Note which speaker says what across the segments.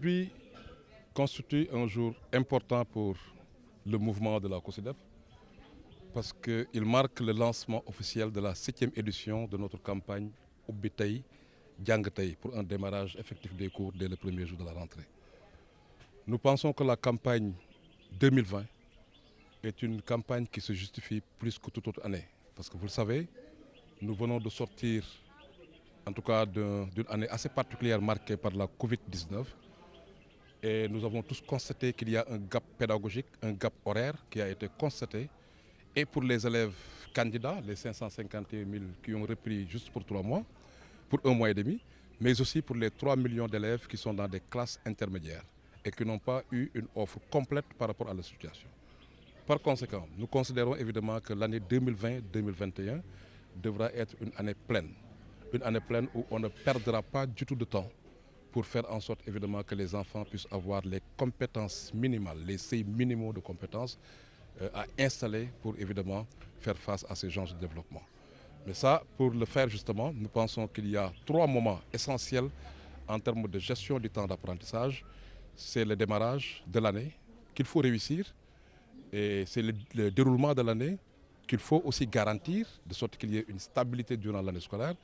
Speaker 1: Aujourd'hui constitue un jour important pour le mouvement de la COSYDEP parce qu'il marque le lancement officiel de la 7e édition de notre campagne Ubbi Tay Jàng Tay pour un démarrage effectif des cours dès le premier jour de la rentrée. Nous pensons que la campagne 2020 est une campagne qui se justifie plus que toute autre année parce que vous le savez, nous venons de sortir en tout cas d'une année assez particulière marquée par la Covid-19. Et nous avons tous constaté qu'il y a un gap pédagogique, un gap horaire qui a été constaté. Et pour les élèves candidats, les 551 000 qui ont repris juste pour 3 mois, pour 1 mois et demi, mais aussi pour les 3 millions d'élèves qui sont dans des classes intermédiaires et qui n'ont pas eu une offre complète par rapport à la situation. Par conséquent, nous considérons évidemment que l'année 2020-2021 devra être une année pleine. Une année pleine où on ne perdra pas du tout de temps pour faire en sorte évidemment que les enfants puissent avoir les compétences minimales, les seuils minimaux de compétences à installer pour évidemment faire face à ces genres de développement. Mais ça, pour le faire justement, nous pensons qu'il y a 3 moments essentiels en termes de gestion du temps d'apprentissage. C'est le démarrage de l'année qu'il faut réussir et c'est le déroulement de l'année qu'il faut aussi garantir de sorte qu'il y ait une stabilité durant l'année scolaire.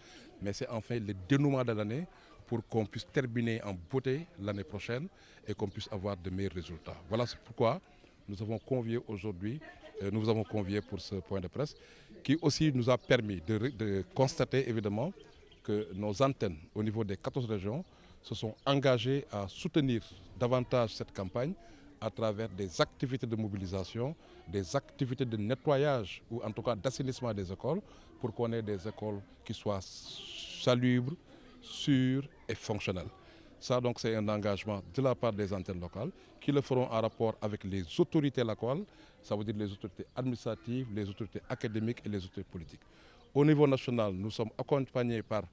Speaker 1: Mais c'est enfin le dénouement de l'année pour qu'on puisse terminer en beauté l'année prochaine et qu'on puisse avoir de meilleurs résultats. Voilà pourquoi nous avons convié aujourd'hui, nous vous avons convié pour ce point de presse, qui aussi nous a permis de constater évidemment que nos antennes au niveau des 14 régions se sont engagées à soutenir davantage cette campagne à travers des activités de mobilisation, des activités de nettoyage ou en tout cas d'assainissement des écoles pour qu'on ait des écoles qui soient salubres, sûres et fonctionnelles. Ça donc c'est un engagement de la part des antennes locales qui le feront en rapport avec les autorités locales, ça veut dire les autorités administratives, les autorités académiques et les autorités politiques. Au niveau national, nous sommes accompagnés par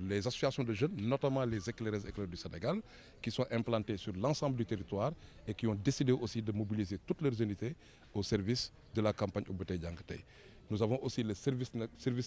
Speaker 1: les associations de jeunes, notamment les éclaireuses du Sénégal, qui sont implantées sur l'ensemble du territoire et qui ont décidé aussi de mobiliser toutes leurs unités au service de la campagne Ubbi Tay Jàng Tay. Nous avons aussi le service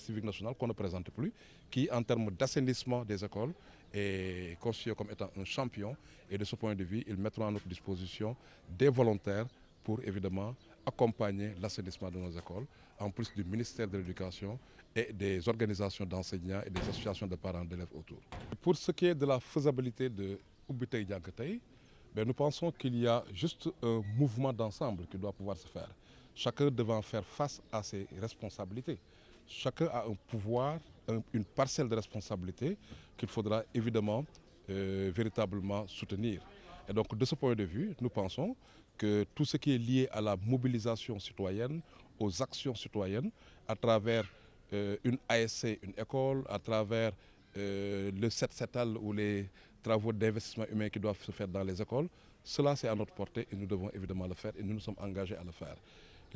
Speaker 1: civique national qu'on ne présente plus, qui en termes d'assainissement des écoles est considéré comme étant un champion. Et de ce point de vue, ils mettront à notre disposition des volontaires pour évidemment accompagner l'assainissement de nos écoles, en plus du ministère de l'Éducation et des organisations d'enseignants et des associations de parents d'élèves autour. Pour ce qui est de la faisabilité de Ubbi Tay Jàng Tay, nous pensons qu'il y a juste un mouvement d'ensemble qui doit pouvoir se faire. Chacun devant faire face à ses responsabilités. Chacun a un pouvoir, une parcelle de responsabilité qu'il faudra évidemment véritablement soutenir. Et donc de ce point de vue, nous pensons que tout ce qui est lié à la mobilisation citoyenne, aux actions citoyennes, à travers une ASC, une école, à travers le SETSETAL ou les travaux d'investissement humain qui doivent se faire dans les écoles, cela c'est à notre portée et nous devons évidemment le faire et nous nous sommes engagés à le faire.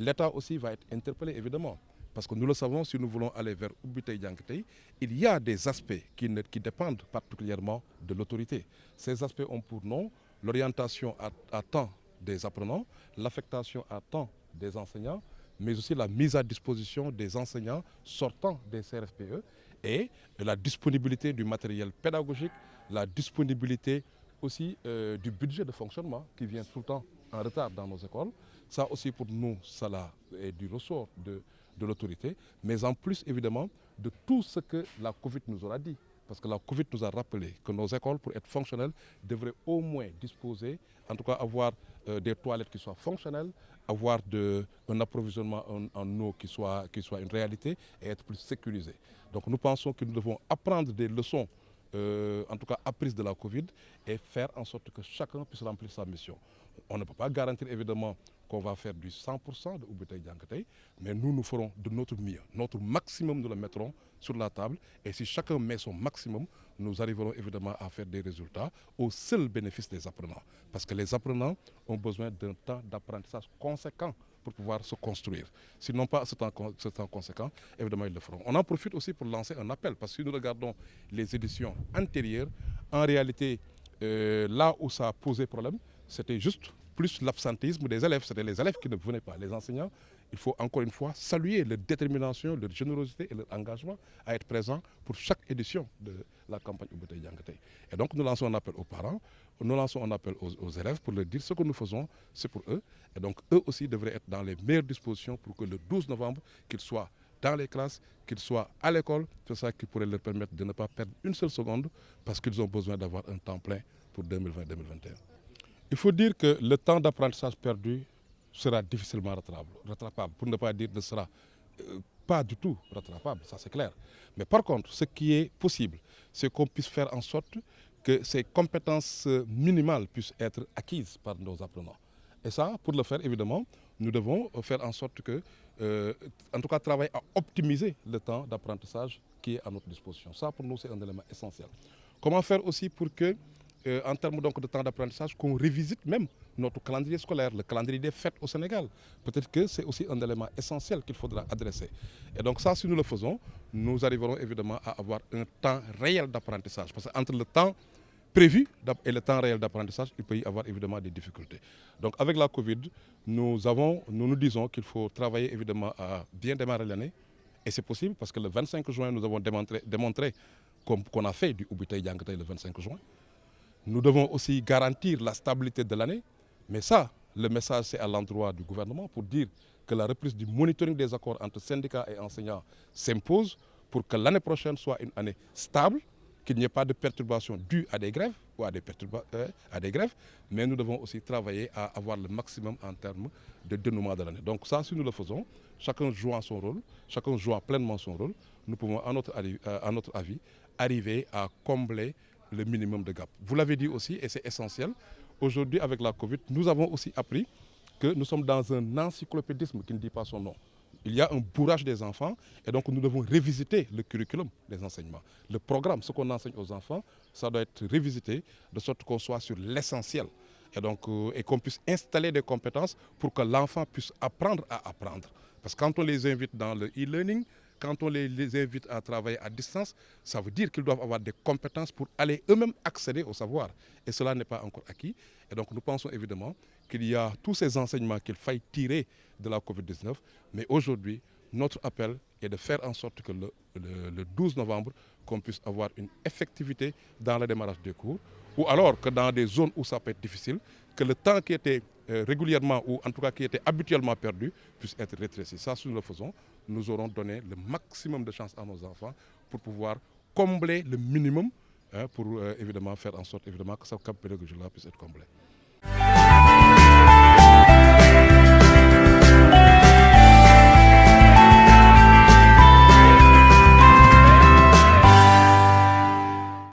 Speaker 1: L'État aussi va être interpellé évidemment parce que nous le savons, si nous voulons aller vers Ubbi Tay Jàng Tay, il y a des aspects qui dépendent particulièrement de l'autorité. Ces aspects ont pour nom l'orientation à temps des apprenants, l'affectation à temps des enseignants, mais aussi la mise à disposition des enseignants sortant des CRFPE et la disponibilité du matériel pédagogique, la disponibilité aussi du budget de fonctionnement qui vient tout le temps en retard dans nos écoles. Ça aussi pour nous, ça est du ressort de l'autorité, mais en plus évidemment de tout ce que la Covid nous aura dit. Parce que la Covid nous a rappelé que nos écoles, pour être fonctionnelles, devraient au moins disposer, en tout cas avoir des toilettes qui soient fonctionnelles, avoir un approvisionnement en eau qui soit une réalité et être plus sécurisé. Donc nous pensons que nous devons apprendre des leçons, en tout cas apprises de la Covid, et faire en sorte que chacun puisse remplir sa mission. On ne peut pas garantir évidemment qu'on va faire du 100% de Ubbi Tay Jàng Tay, mais nous ferons de notre mieux. Notre maximum, nous le mettrons sur la table. Et si chacun met son maximum, nous arriverons évidemment à faire des résultats au seul bénéfice des apprenants. Parce que les apprenants ont besoin d'un temps d'apprentissage conséquent pour pouvoir se construire. S'ils n'ont pas ce temps conséquent, évidemment ils le feront. On en profite aussi pour lancer un appel, parce que si nous regardons les éditions antérieures, en réalité, là où ça a posé problème, c'était juste plus l'absentéisme des élèves. C'était les élèves qui ne venaient pas. Les enseignants, il faut encore une fois saluer leur détermination, leur générosité et leur engagement à être présents pour chaque édition de la campagne Ubbi Tay Jàng Tay. Et donc nous lançons un appel aux parents, nous lançons un appel aux élèves pour leur dire ce que nous faisons, c'est pour eux. Et donc eux aussi devraient être dans les meilleures dispositions pour que le 12 novembre, qu'ils soient dans les classes, qu'ils soient à l'école. C'est ça qui pourrait leur permettre de ne pas perdre une seule seconde parce qu'ils ont besoin d'avoir un temps plein pour 2020-2021. Il faut dire que le temps d'apprentissage perdu sera difficilement rattrapable, pour ne pas dire ne sera pas du tout rattrapable, ça c'est clair. Mais par contre, ce qui est possible, c'est qu'on puisse faire en sorte que ces compétences minimales puissent être acquises par nos apprenants. Et ça, pour le faire, évidemment, nous devons faire en sorte que, en tout cas, travailler à optimiser le temps d'apprentissage qui est à notre disposition. Ça, pour nous, c'est un élément essentiel. Comment faire aussi pour que, en termes donc de temps d'apprentissage, qu'on revisite même notre calendrier scolaire, le calendrier des fêtes au Sénégal. Peut-être que c'est aussi un élément essentiel qu'il faudra adresser. Et donc ça, si nous le faisons, nous arriverons évidemment à avoir un temps réel d'apprentissage. Parce qu'entre le temps prévu et le temps réel d'apprentissage, il peut y avoir évidemment des difficultés. Donc avec la Covid, nous disons qu'il faut travailler évidemment à bien démarrer l'année. Et c'est possible parce que le 25 juin, nous avons démontré qu'on a fait du Ubbi Tay Jàng Tay le 25 juin. Nous devons aussi garantir la stabilité de l'année. Mais ça, le message, c'est à l'endroit du gouvernement pour dire que la reprise du monitoring des accords entre syndicats et enseignants s'impose pour que l'année prochaine soit une année stable, qu'il n'y ait pas de perturbations dues à des grèves ou à des grèves, mais nous devons aussi travailler à avoir le maximum en termes de dénouement de l'année. Donc ça, si nous le faisons, chacun jouant son rôle, chacun jouant pleinement son rôle, nous pouvons, à notre avis, arriver à combler le minimum de gap. Vous l'avez dit aussi, et c'est essentiel, aujourd'hui avec la Covid, nous avons aussi appris que nous sommes dans un encyclopédisme qui ne dit pas son nom. Il y a un bourrage des enfants et donc nous devons revisiter le curriculum des enseignements. Le programme, ce qu'on enseigne aux enfants, ça doit être revisité de sorte qu'on soit sur l'essentiel et qu'on puisse installer des compétences pour que l'enfant puisse apprendre à apprendre. Parce que quand on les invite dans le e-learning, quand on les invite à travailler à distance, ça veut dire qu'ils doivent avoir des compétences pour aller eux-mêmes accéder au savoir. Et cela n'est pas encore acquis. Et donc nous pensons évidemment qu'il y a tous ces enseignements qu'il faille tirer de la Covid-19. Mais aujourd'hui, notre appel est de faire en sorte que le 12 novembre, qu'on puisse avoir une effectivité dans le démarrage des cours, ou alors que dans des zones où ça peut être difficile, que le temps qui était régulièrement ou en tout cas qui était habituellement perdu puisse être rétréci. Ça, si nous le faisons, nous aurons donné le maximum de chance à nos enfants pour pouvoir combler le minimum pour évidemment faire en sorte évidemment que ce cap pédagogique-là puisse être comblé.